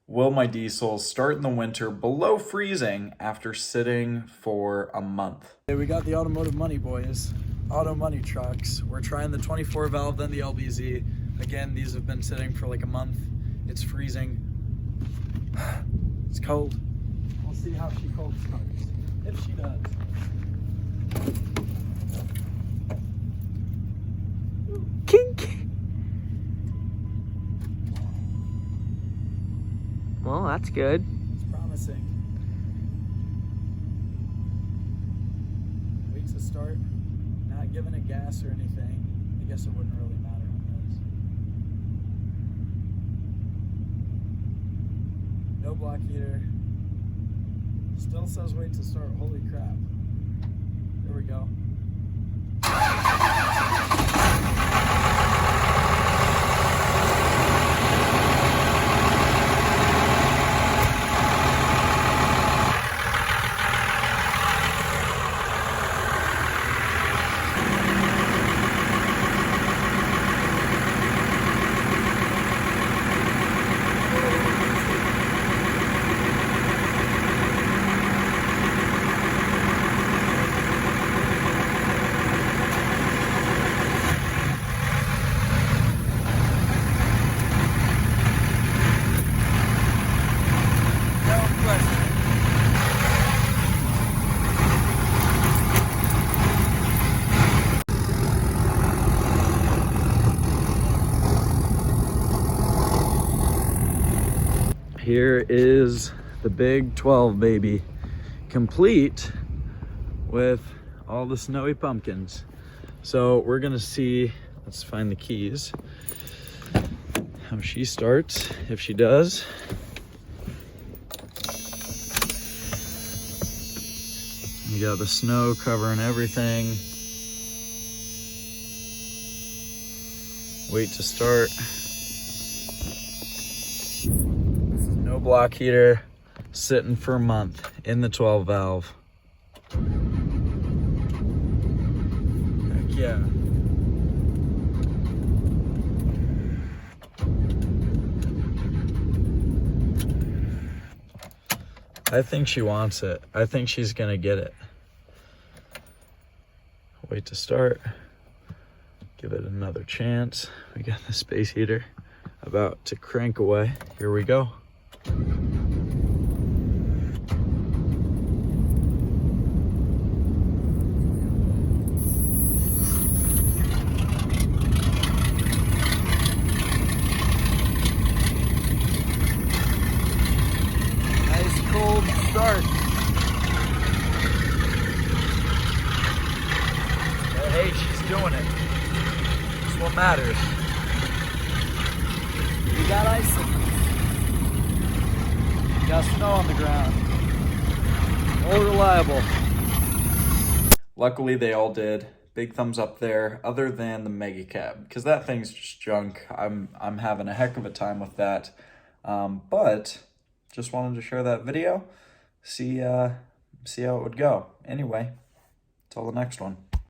Will my diesel start in the winter below freezing after sitting for a month? Hey, we got the automotive money, boys. Auto money trucks. We're trying the 24 valve, then the LBZ. Again, these have been sitting for like a month. It's freezing. It's cold. We'll see how she cold starts. If she does. Kink. Well, that's good. It's promising. Wait to start. Not giving it gas or anything. I guess it wouldn't really matter on this. No block heater. Still says wait to start. Holy crap. There we go. Here is the big 12 baby, complete with all the snowy pumpkins. So we're gonna see, let's find the keys, how she starts, if she does. You got the snow covering everything. Wait to start. No block heater, sitting for a month in the 12 valve. Heck yeah. I think she wants it. I think she's gonna get it. Wait to start. Give it another chance. We got the space heater about to crank away. Here we go. Nice cold start. But hey, she's doing it. That's what matters. We got icing. Got snow on the ground. All reliable. Luckily, they all did. Big thumbs up there, other than the Mega Cab, because that thing's just junk. I'm having a heck of a time with that. But just wanted to share that video, see how it would go. Anyway, till the next one.